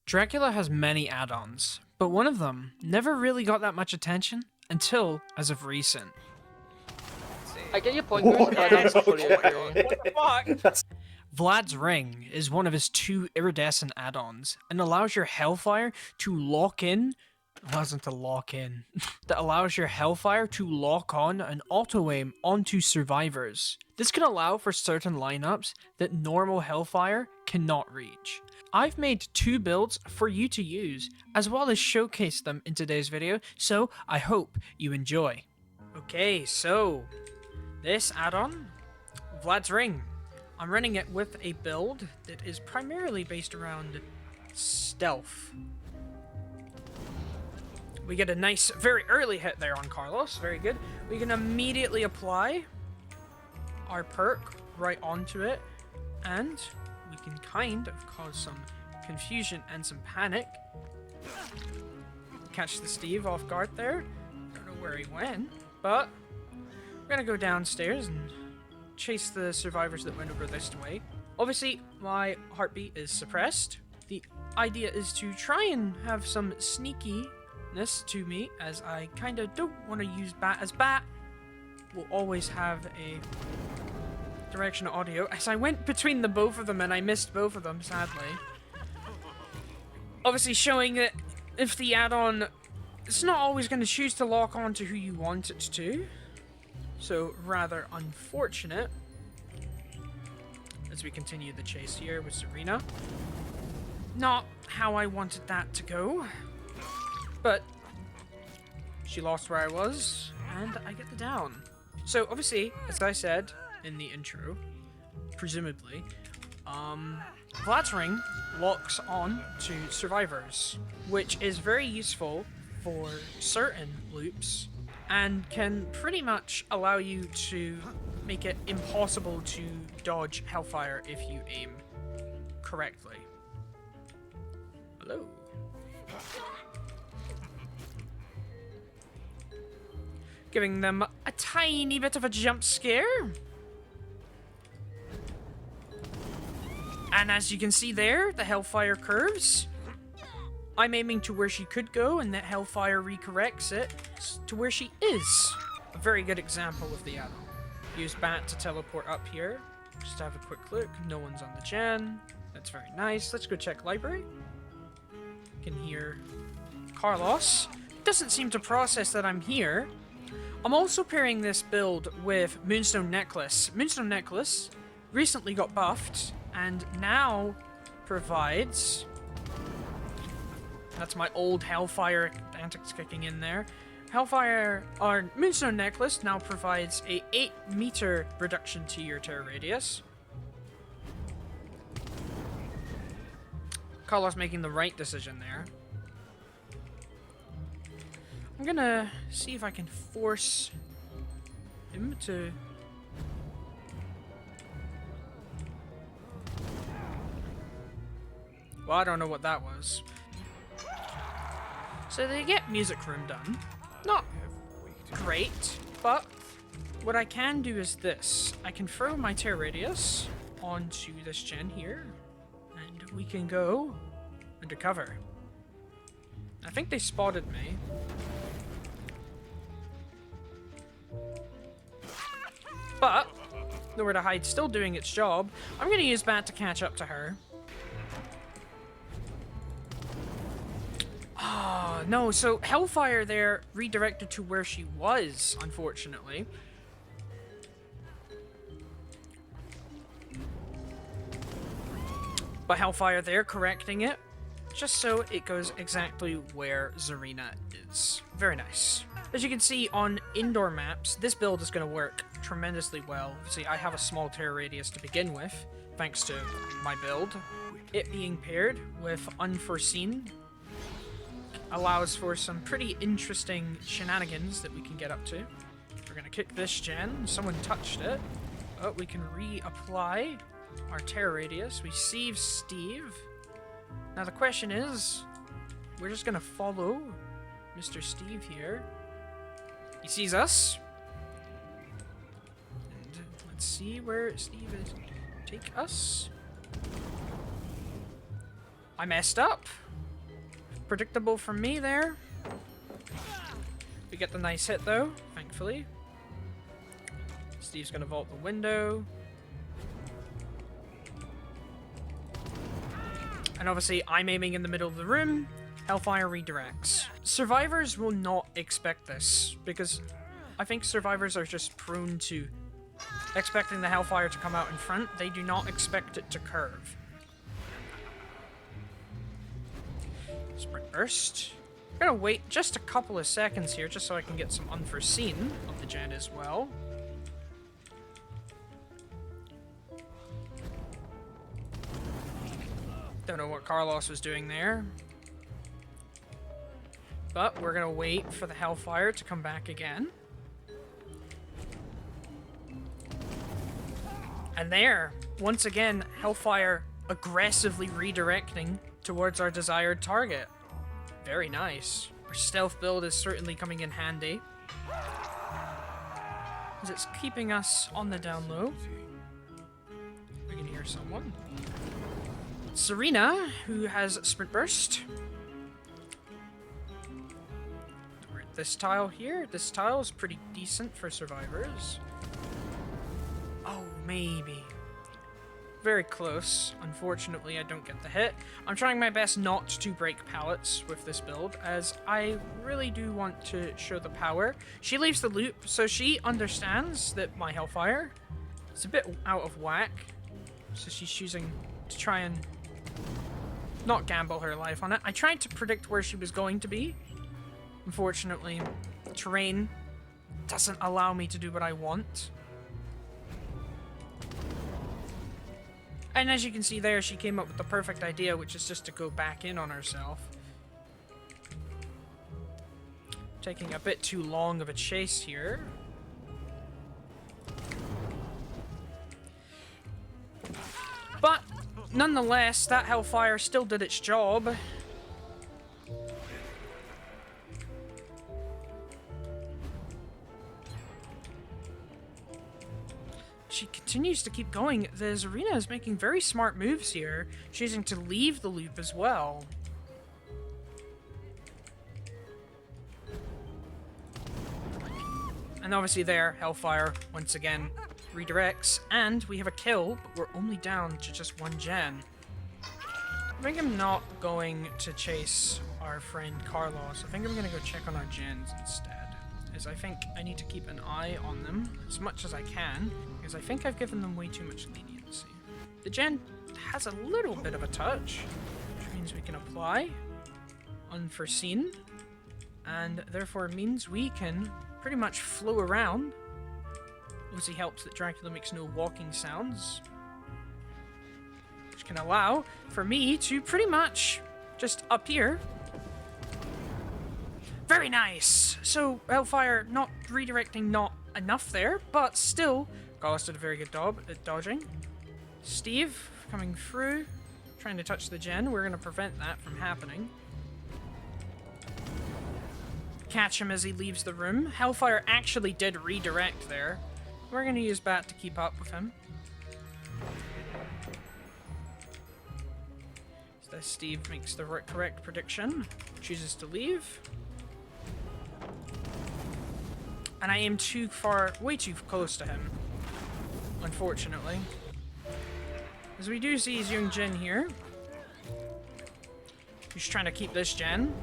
Dracula has many add-ons, but one of them never really got that much attention until as of recent. I get your point, Bruce, but I don't fully agree. What the fuck? Vlad's Ring is one of his 2 iridescent add-ons and allows your Hellfire to lock in. Wasn't to lock in. That allows your Hellfire to lock on and auto-aim onto survivors. This can allow for certain lineups that normal Hellfire cannot reach. I've made 2 builds for you to use, as well as showcase them in today's video, so I hope you enjoy. Okay, so this add-on, Vlad's Ring. I'm running it with a build that is primarily based around stealth. We get a nice, very early hit there on Carlos. Very good. We can immediately apply our perk right onto it, and we can kind of cause some confusion and some panic. Catch the Steve off guard there. Don't know where he went, but we're gonna go downstairs and chase the survivors that went over this way. Obviously, my heartbeat is suppressed. The idea is to try and have some sneakiness to me, as I kind of don't want to use Bat, as Bat will always have a directional audio, as I went between the both of them and I missed both of them, sadly. Obviously showing that if the add-on, it's not always going to choose to lock on to who you want it to. So, rather unfortunate. As we continue the chase here with Serena. Not how I wanted that to go. But she lost where I was, and I get the down. So, obviously, as I said in the intro, presumably, Vlad's Ring locks on to survivors, which is very useful for certain loops, and can pretty much allow you to make it impossible to dodge Hellfire if you aim correctly. Hello. Giving them a tiny bit of a jump scare. And as you can see there, the Hellfire curves. I'm aiming to where she could go, and that Hellfire recorrects it to where she is. A very good example of the add-on. Use Bat to teleport up here. Just to have a quick look. No one's on the gen. That's very nice. Let's go check library. Can hear Carlos. Doesn't seem to process that I'm here. I'm also pairing this build with Moonstone Necklace. Moonstone Necklace recently got buffed and now provides... That's my old Hellfire antics kicking in there. Hellfire, or Moonstone Necklace, now provides a 8-meter reduction to your terror radius. Carlos making the right decision there. I'm gonna see if I can force him to... Well, I don't know what that was. So they get Music Room done. Not great, but what I can do is this. I can throw my Terror Radius onto this gen here, and we can go undercover. I think they spotted me. But, nowhere to hide, still doing its job. I'm going to use Bat to catch up to her. Oh, no, so Hellfire there redirected to where she was, unfortunately. But Hellfire there correcting it, just so it goes exactly where Zarina is. Very nice. As you can see on indoor maps, this build is going to work tremendously well. See, I have a small terror radius to begin with, thanks to my build. It being paired with Unforeseen allows for some pretty interesting shenanigans that we can get up to. We're going to kick this gen. Someone touched it. Oh, we can reapply our terror radius. We save Steve. Now the question is, we're just going to follow Mr. Steve here. He sees us. And let's see where Steve is. Take us. I messed up. Predictable from me there. We get the nice hit though, thankfully. Steve's gonna vault the window. And obviously, I'm aiming in the middle of the room. Hellfire redirects. Survivors will not expect this, because I think survivors are just prone to expecting the Hellfire to come out in front. They do not expect it to curve. Sprint burst. I'm gonna wait just a couple of seconds here, just so I can get some unforeseen of the gen as well. Don't know what Carlos was doing there. But we're gonna wait for the Hellfire to come back again. And there, once again, Hellfire aggressively redirecting towards our desired target. Very nice. Our stealth build is certainly coming in handy, as it's keeping us on the down low. We can hear someone. Serena, who has Sprint Burst. We're at this tile here. This tile is pretty decent for survivors. Oh, maybe. Very close. Unfortunately, I don't get the hit. I'm trying my best not to break pallets with this build, as I really do want to show the power. She leaves the loop, so she understands that my Hellfire is a bit out of whack. So she's choosing to try and not gamble her life on it. I tried to predict where she was going to be. Unfortunately, terrain doesn't allow me to do what I want. And as you can see there, she came up with the perfect idea, which is just to go back in on herself. Taking a bit too long of a chase here. But nonetheless, that Hellfire still did its job. She continues to keep going. The Zarina is making very smart moves here, choosing to leave the loop as well. And obviously there, Hellfire, once again, redirects, and we have a kill, but we're only down to just one gen. I think I'm not going to chase our friend Carlos. I think I'm going to go check on our gens instead, as I think I need to keep an eye on them as much as I can, because I think I've given them way too much leniency. The gen has a little bit of a touch, which means we can apply unforeseen, and therefore means we can pretty much flow around. Obviously helps that Dracula makes no walking sounds, which can allow for me to pretty much just appear. Very nice! So, Hellfire not redirecting, not enough there, but still, Carlos did a very good job at dodging. Steve coming through, trying to touch the gen. We're going to prevent that from happening. Catch him as he leaves the room. Hellfire actually did redirect there. We're going to use Bat to keep up with him. So Steve makes the correct prediction, chooses to leave. And I aim too far, way too close to him, unfortunately. As we do see Young Jin here. He's trying to keep this gen.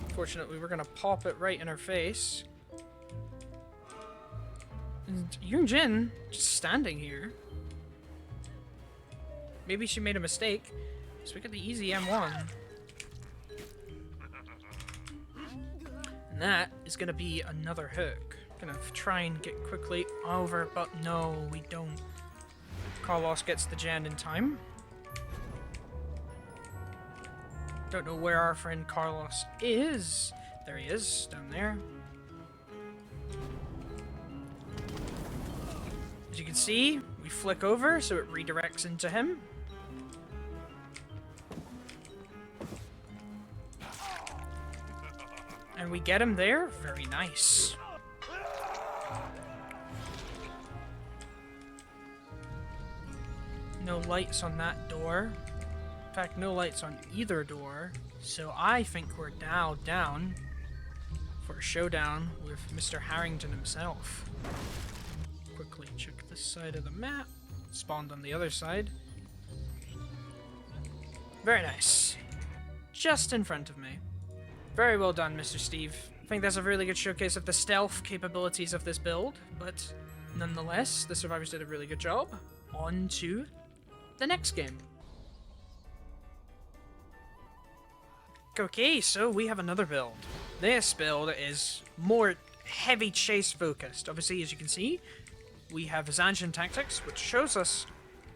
Unfortunately, we're gonna pop it right in her face. And Young Jin just standing here. Maybe she made a mistake. So we get the easy M1. And that is gonna be another hook. Gonna try and get quickly over, but no, we don't. Carlos gets the gen in time. Don't know where our friend Carlos is. There he is, down there. As you can see, we flick over, so it redirects into him. And we get him there. Very nice. No lights on that door. In fact, no lights on either door. So I think we're now down for a showdown with Mr. Harrington himself. Quickly check this side of the map. Spawned on the other side. Very nice. Just in front of me. Very well done, Mr. Steve. I think that's a really good showcase of the stealth capabilities of this build, but nonetheless, the survivors did a really good job. On to the next game. Okay, so we have another build. This build is more heavy chase focused. Obviously, as you can see, we have Zanjan Tactics, which shows us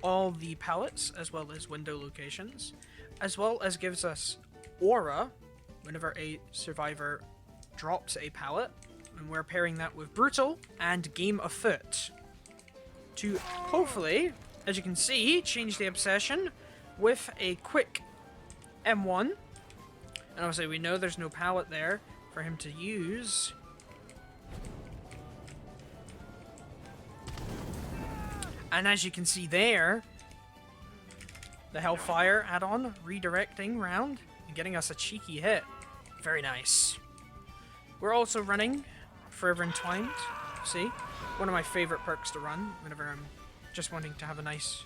all the pallets as well as window locations, as well as gives us aura whenever a survivor drops a pallet, and we're pairing that with Brutal and Game Afoot to hopefully, as you can see, change the obsession with a quick M1. And obviously we know there's no pallet there for him to use. And as you can see there, the Hellfire add-on redirecting round and getting us a cheeky hit. Very nice. We're also running Forever Entwined. See? One of my favorite perks to run whenever I'm just wanting to have a nice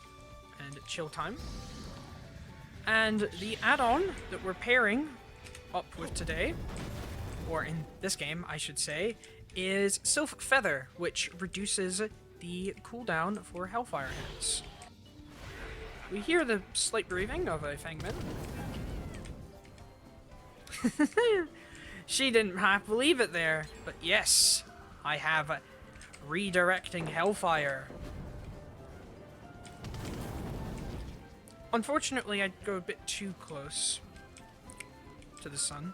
and chill time. And the add-on that we're pairing up with today, or in this game I should say, is Sylph Feather, which reduces the cooldown for Hellfire hits. We hear the slight breathing of a Fangman. She didn't half believe it there, but yes, I have redirecting Hellfire. Unfortunately, I'd go a bit too close to the sun.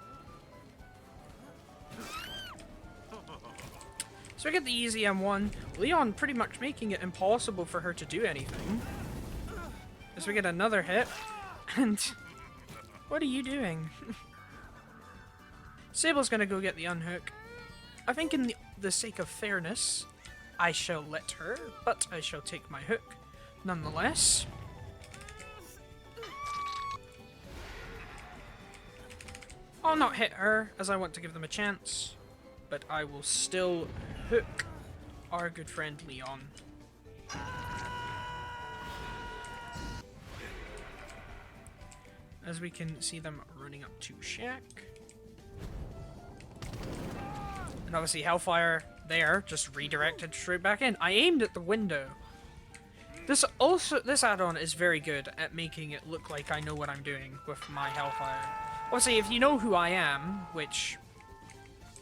So I get the easy M1. Leon pretty much making it impossible for her to do anything. As we get another hit. And what are you doing? Sable's gonna go get the unhook. I think in the sake of fairness, I shall let her, but I shall take my hook nonetheless. I'll not hit her, as I want to give them a chance, but I will still hook our good friend Leon. As we can see them running up to Shack. And obviously Hellfire there, just redirected straight back in. I aimed at the window. This add-on is very good at making it look like I know what I'm doing with my Hellfire. Obviously, if you know who I am, which,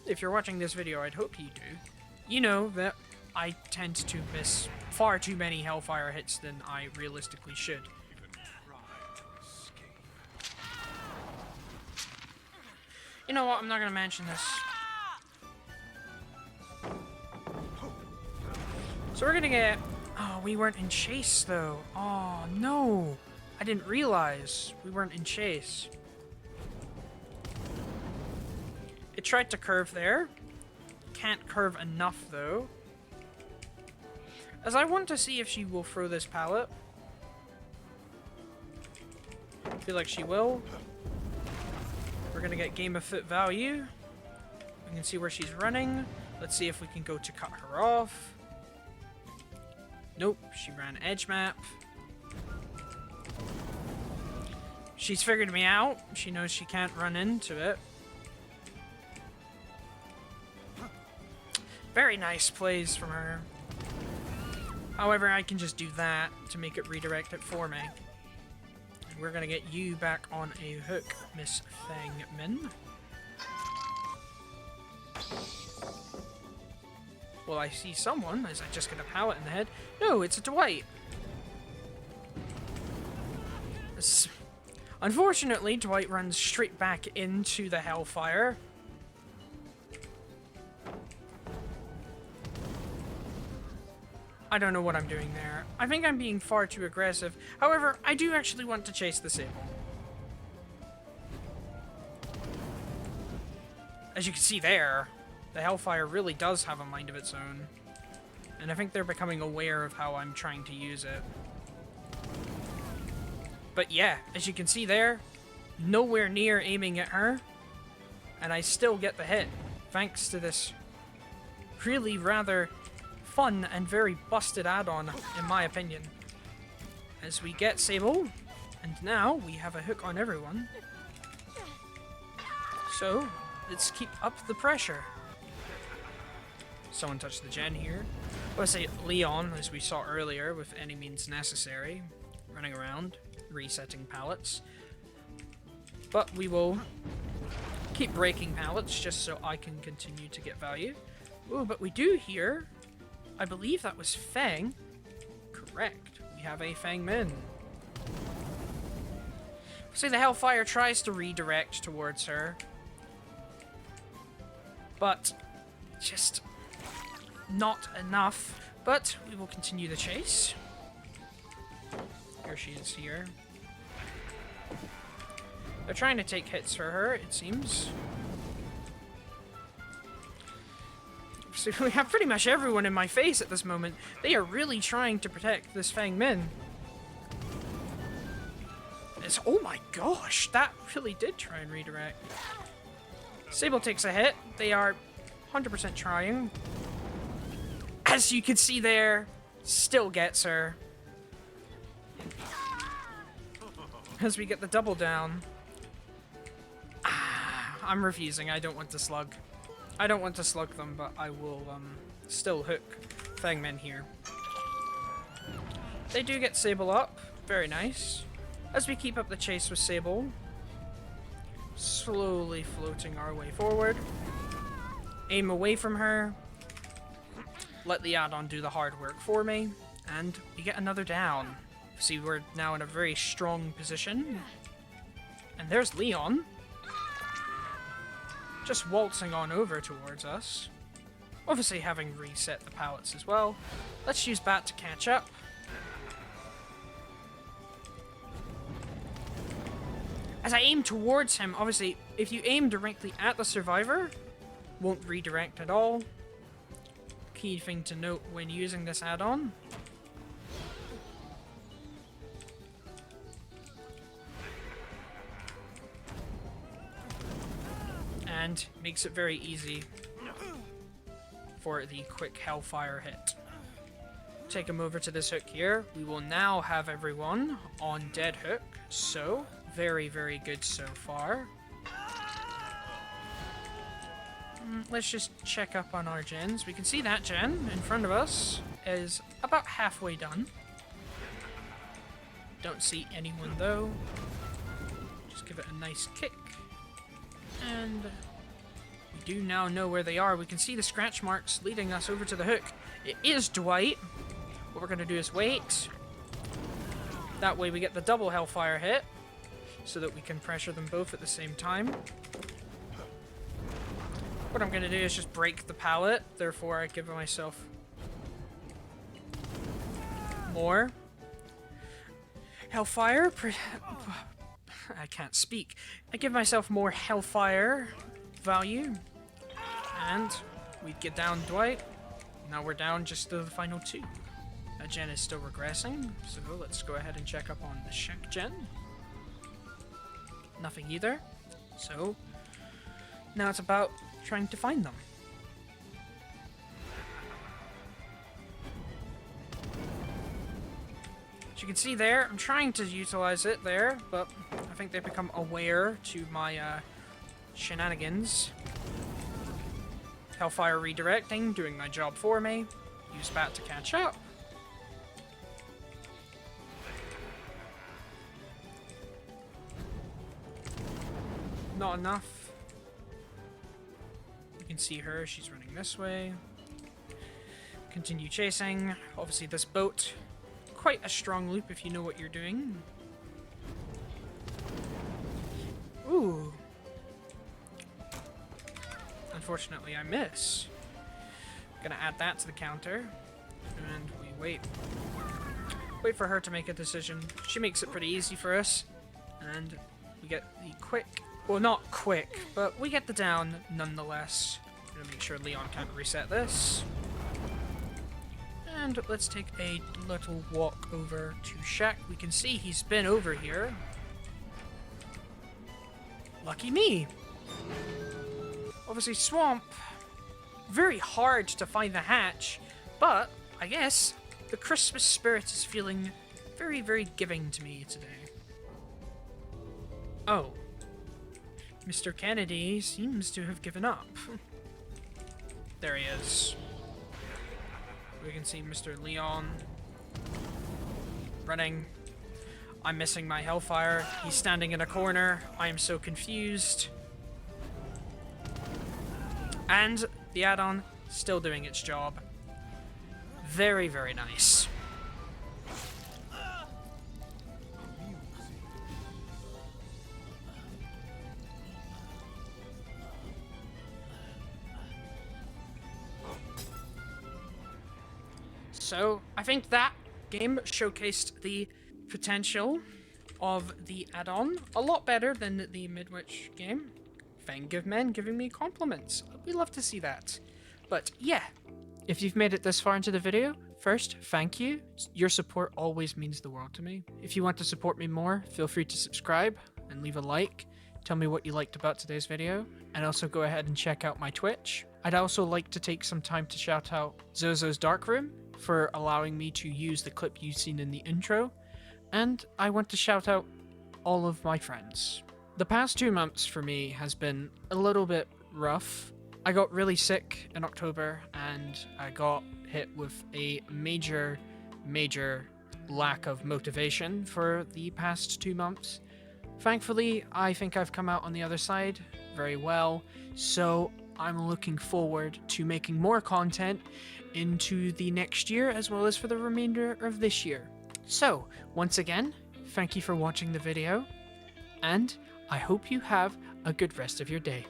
if you're watching this video, I'd hope you do, you know that I tend to miss far too many Hellfire hits than I realistically should. You know what, I'm not gonna mention this. So we're gonna get... Oh, we weren't in chase, though. Oh, no. I didn't realize we weren't in chase. It tried to curve there. Can't curve enough, though. As I want to see if she will throw this pallet. I feel like she will. We're gonna get Game of Foot value. We can see where she's running. Let's see if we can go to cut her off. Nope, she ran edge map. She's figured me out. She knows she can't run into it. Very nice plays from her. However, I can just do that to make it redirect it for me. And we're gonna get you back on a hook, Miss Fangman. Well, I see someone, as I just get a pallet in the head. No, it's a Dwight. Unfortunately, Dwight runs straight back into the Hellfire. I don't know what I'm doing there. I think I'm being far too aggressive. However, I do actually want to chase the Sable. As you can see there, the Hellfire really does have a mind of its own. And I think they're becoming aware of how I'm trying to use it. But yeah, as you can see there, nowhere near aiming at her, and I still get the hit, thanks to this really rather fun and very busted add-on, in my opinion. As we get Sable, and now we have a hook on everyone. So, let's keep up the pressure. Someone touched the gen here. Let's say Leon, as we saw earlier, with any means necessary, running around, resetting pallets. But we will keep breaking pallets just so I can continue to get value. Ooh, but we do hear, I believe that was Fang. Correct. We have a Fang Min. See, the Hellfire tries to redirect towards her, but just not enough. But we will continue the chase. Here she is here. They're trying to take hits for her, it seems. So we have pretty much everyone in my face at this moment. They are really trying to protect this Fang Min. Oh my gosh, that really did try and redirect. Sable takes a hit. They are 100% trying. As you can see there, still gets her. As we get the double down. I'm refusing. I don't want to slug. I don't want to slug them, but I will still hook Fang Min here. They do get Sable up. Very nice. As we keep up the chase with Sable, slowly floating our way forward. Aim away from her. Let the add-on do the hard work for me. And we get another down. See, we're now in a very strong position. And there's Leon. Just waltzing on over towards us. Obviously having reset the pallets as well. Let's use Bat to catch up. As I aim towards him, obviously, if you aim directly at the survivor, won't redirect at all. Key thing to note when using this add-on. And makes it very easy for the quick Hellfire hit. Take him over to this hook here. We will now have everyone on dead hook, so very, very good so far. Let's just check up on our gens. We can see that gen in front of us is about halfway done. Don't see anyone though. Just give it a nice kick. And we do now know where they are. We can see the scratch marks leading us over to the hook. It is Dwight. What we're going to do is wait. That way we get the double Hellfire hit, so that we can pressure them both at the same time. What I'm going to do is just break the pallet, therefore I give myself more Hellfire. I can't speak. I give myself more Hellfire value, and we get down Dwight. Now we're down just to the final two. That gen is still regressing, so let's go ahead and check up on the Shek gen. Nothing either. So now it's about trying to find them. As you can see there, I'm trying to utilize it there, but I think they've become aware to my shenanigans. Hellfire redirecting, doing my job for me. Use Bat to catch up. Not enough. You can see her, she's running this way. Continue chasing. Obviously this boat, quite a strong loop if you know what you're doing. Ooh. Unfortunately I miss. Gonna add that to the counter. And we wait. Wait for her to make a decision. She makes it pretty easy for us. And we get the quick. Well, not quick, but we get the down nonetheless. Gonna make sure Leon can't reset this. And let's take a little walk over to Shaq. We can see he's been over here. Lucky me. Obviously, Swamp. Very hard to find the hatch, but I guess the Christmas spirit is feeling very, very giving to me today. Oh. Mr. Kennedy seems to have given up. There he is. We can see Mr. Leon running. I'm missing my Hellfire. He's standing in a corner. I am so confused. And the add-on still doing its job. Very, very nice. So, I think that game showcased the potential of the add-on a lot better than the Midwich game. Thank you, men, giving me compliments. We love to see that. But yeah, if you've made it this far into the video, first, thank you. Your support always means the world to me. If you want to support me more, feel free to subscribe and leave a like. Tell me what you liked about today's video, and also go ahead and check out my Twitch. I'd also like to take some time to shout out Zozo's Darkroom for allowing me to use the clip you've seen in the intro, and I want to shout out all of my friends. The past 2 months for me has been a little bit rough. I got really sick in October, and I got hit with a major lack of motivation for the past 2 months. Thankfully, I think I've come out on the other side very well, so I'm looking forward to making more content into the next year as well as for the remainder of this year. So, once again, thank you for watching the video, and I hope you have a good rest of your day.